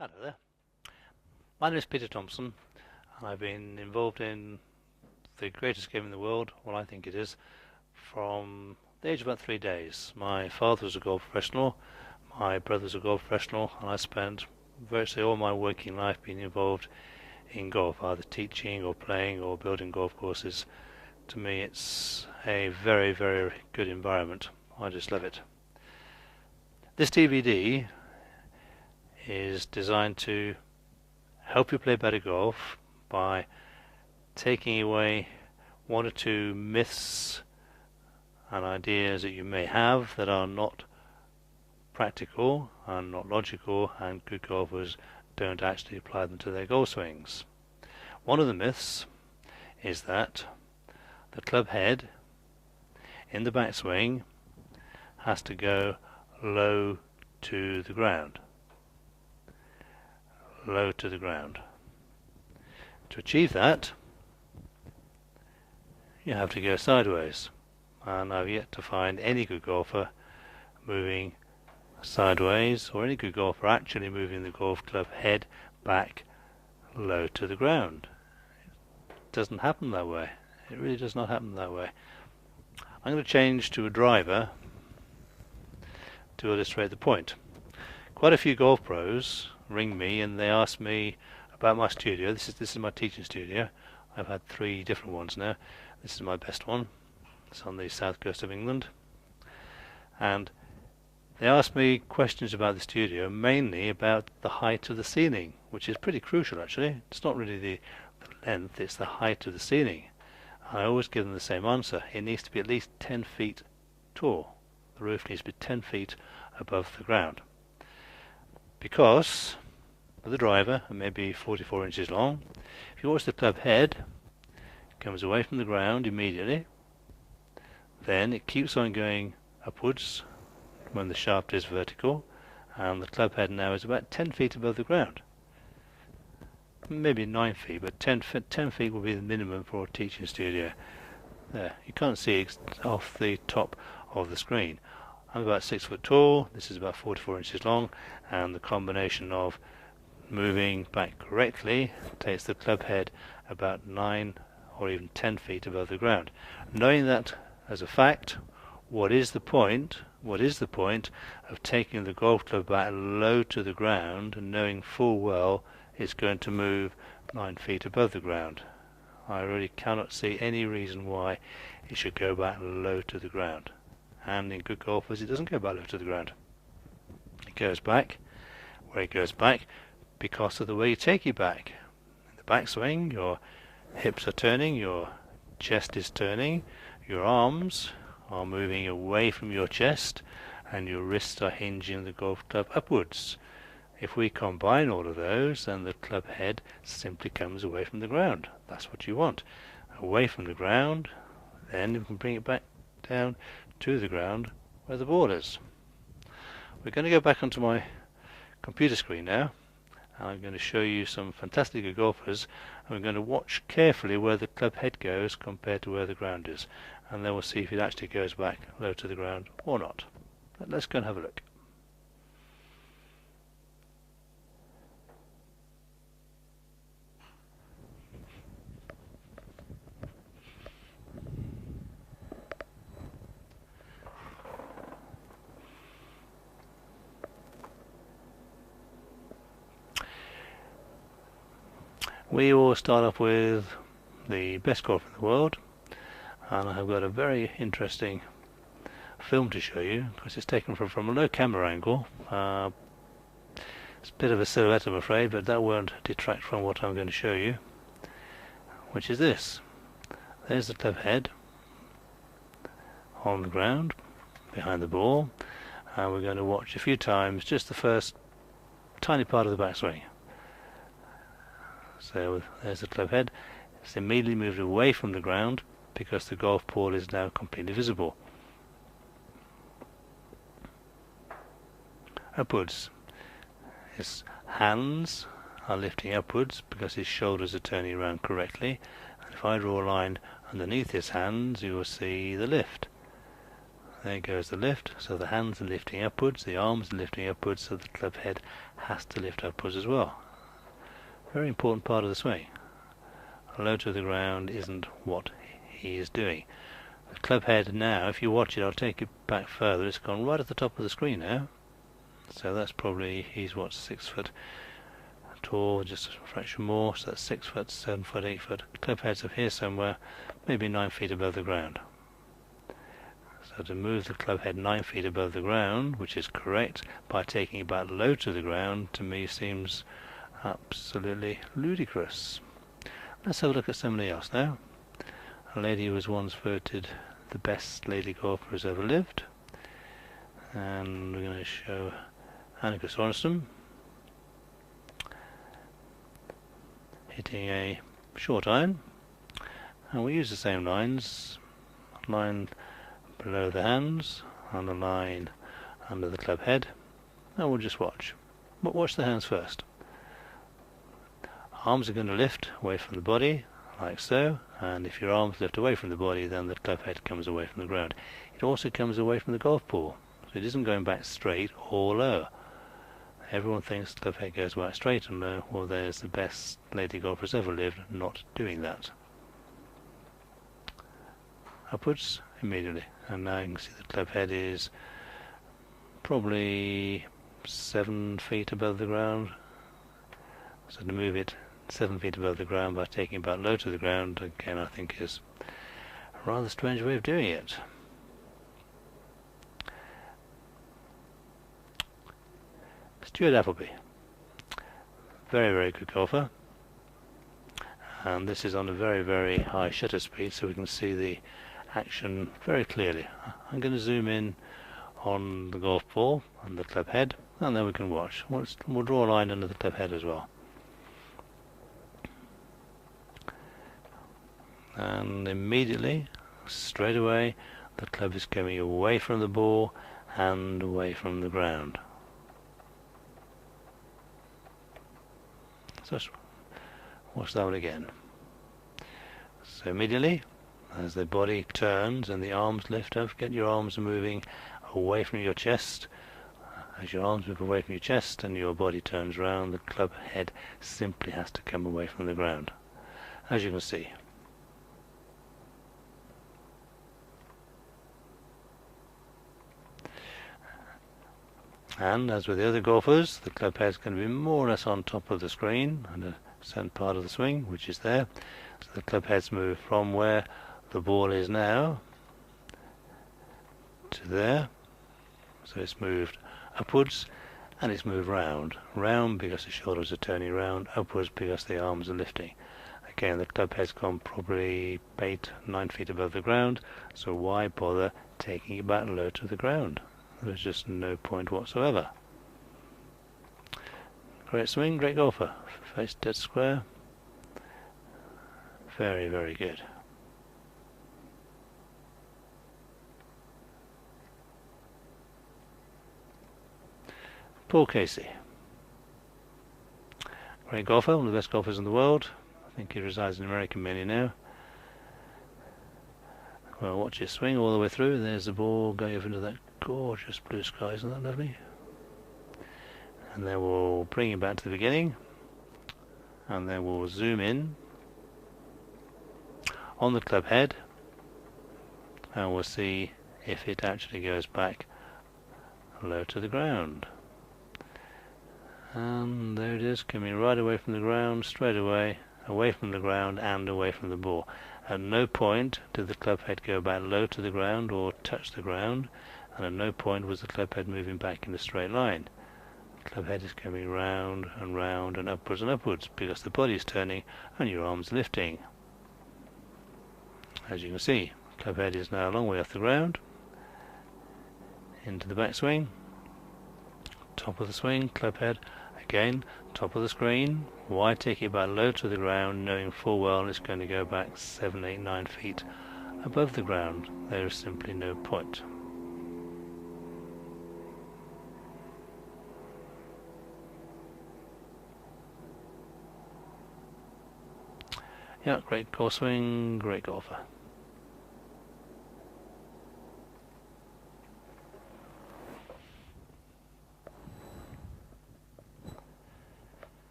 Hello there. My name is Peter Thompson, and I've been involved in the greatest game in the world, well I think it is, from the age of about 3 days. My father was a golf professional, my brother was a golf professional, and I spent virtually all my working life being involved in golf, either teaching or playing or building golf courses. To me it's a very, very good environment. I just love it. This DVD is designed to help you play better golf by taking away one or two myths and ideas that you may have that are not practical and not logical, and good golfers don't actually apply them to their golf swings. One of the myths is that the club head in the backswing has to go low to the ground. Low to the ground. To achieve that, you have to go sideways, and I've yet to find any good golfer moving sideways, or any good golfer actually moving the golf club head back low to the ground. It doesn't happen that way. It really does not happen that way. I'm going to change to a driver to illustrate the point. Quite a few golf pros ring me and they ask me about my studio. This is my teaching studio. I've had 3 different ones now. This is my best one. It's on the south coast of England, and they ask me questions about the studio, mainly about the height of the ceiling, which is pretty crucial actually. It's not really the length, it's the height of the ceiling. I always give them the same answer. It needs to be at least 10 feet tall. The roof needs to be 10 feet above the ground, because with the driver, it may be 44 inches long. If you watch the club head, it comes away from the ground immediately, then it keeps on going upwards when the shaft is vertical, and the club head now is about 10 feet above the ground. Maybe 9 feet, but 10 feet will be the minimum for a teaching studio. There, you can't see it off the top of the screen. I'm about 6 foot tall, this is about 44 inches long, and the combination of moving back correctly takes the club head about 9 or even 10 feet above the ground. Knowing that as a fact, what is the point of taking the golf club back low to the ground and knowing full well it's going to move 9 feet above the ground? I really cannot see any reason why it should go back low to the ground. And in good golfers, it doesn't go back low to the ground. It goes back where it goes back because of the way you take it back. In the backswing, your hips are turning, your chest is turning, your arms are moving away from your chest, and your wrists are hinging the golf club upwards. If we combine all of those, then the club head simply comes away from the ground. That's what you want. Away from the ground, then you can bring it back down to the ground where the ball is. We're going to go back onto my computer screen now, and I'm going to show you some fantastic good golfers, and we're going to watch carefully where the club head goes compared to where the ground is, and then we'll see if it actually goes back low to the ground or not. Let's go and have a look. We will start off with the best golf in the world, and I have got a very interesting film to show you because it's taken from a low camera angle. It's a bit of a silhouette, I'm afraid, but that won't detract from what I'm going to show you, which is this. There's the club head on the ground behind the ball, and we're going to watch a few times just the first tiny part of the backswing. So there's the club head. It's immediately moved away from the ground because the golf ball is now completely visible. Upwards. His hands are lifting upwards because his shoulders are turning around correctly. And if I draw a line underneath his hands, you will see the lift. There goes the lift, so the hands are lifting upwards, the arms are lifting upwards, so the club head has to lift upwards as well. Very important part of the swing. Low to the ground isn't what he is doing. The club head now, if you watch it, I'll take it back further, it's gone right at the top of the screen now. So that's probably, he's what, 6 foot tall, just a fraction more, so that's 6 foot, 7 foot, 8 foot. Club head's up here somewhere, maybe 9 feet above the ground. So to move the club head 9 feet above the ground, which is correct, by taking it back low to the ground, to me seems absolutely ludicrous. Let's have a look at somebody else now. A lady who was once voted the best lady golfer who's ever lived. And we're going to show Annika Sorensen hitting a short iron. And we use the same lines. Line below the hands, and a line under the club head. And we'll just watch. But watch the hands first. Arms are going to lift away from the body, like so, and if your arms lift away from the body, then the club head comes away from the ground. It also comes away from the golf ball, so it isn't going back straight or low. Everyone thinks the club head goes back straight and low. Well, there's the best lady golfers ever lived not doing that. Upwards immediately, and now you can see the club head is probably 7 feet above the ground. So to move it 7 feet above the ground by taking it back low to the ground, again, I think is a rather strange way of doing it. Stuart Appleby, very, very good golfer, and this is on a very, very high shutter speed, so we can see the action very clearly. I'm going to zoom in on the golf ball and the club head, and then we can watch. We'll draw a line under the club head as well. And immediately, straight away, the club is coming away from the ball and away from the ground. So watch that one again. So immediately, as the body turns and the arms lift up, get your arms moving away from your chest. As your arms move away from your chest and your body turns round, the club head simply has to come away from the ground, as you can see. And as with the other golfers, the club head is going to be more or less on top of the screen and a certain part of the swing, which is there. So the club heads move from where the ball is now to there. So it's moved upwards and it's moved round. Round because the shoulders are turning round, upwards because the arms are lifting. Again, the club head's gone probably 8-9 feet above the ground, so why bother taking it back low to the ground? There's just no point whatsoever. Great swing, great golfer. Face dead square. Very, very good. Paul Casey. Great golfer, one of the best golfers in the world. I think he resides in America mainly now. Well, watch his swing all the way through. There's the ball going over into that gorgeous blue sky, isn't that lovely? And then we'll bring it back to the beginning, and then we'll zoom in on the club head, and we'll see if it actually goes back low to the ground. And there it is, coming right away from the ground, straight away from the ground and away from the ball. At no point did the club head go back low to the ground or touch the ground, and at no point was the club head moving back in a straight line. The club head is coming round and upwards because the body is turning and your arms lifting. As you can see, the club head is now a long way off the ground, into the backswing, top of the swing, club head again, top of the screen. Why take it back low to the ground, knowing full well it's going to go back 7, 8, 9 feet above the ground? There is simply no point. Yeah, great golf swing, great golfer.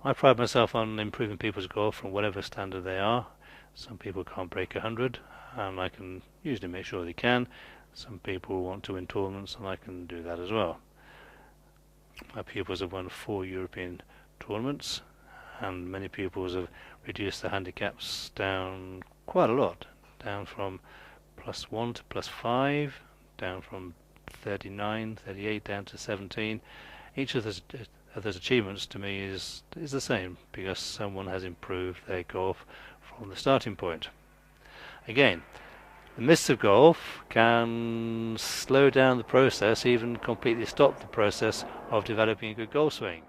I pride myself on improving people's golf from whatever standard they are. Some people can't break 100, and I can usually make sure they can. Some people want to win tournaments, and I can do that as well. My pupils have won 4 European tournaments, and many pupils have reduced their handicaps down quite a lot, down from +1 to +5, down from 39, 38 down to 17. Each of those achievements to me is the same, because someone has improved their golf from the starting point. Again, the mists of golf can slow down the process, even completely stop the process of developing a good golf swing.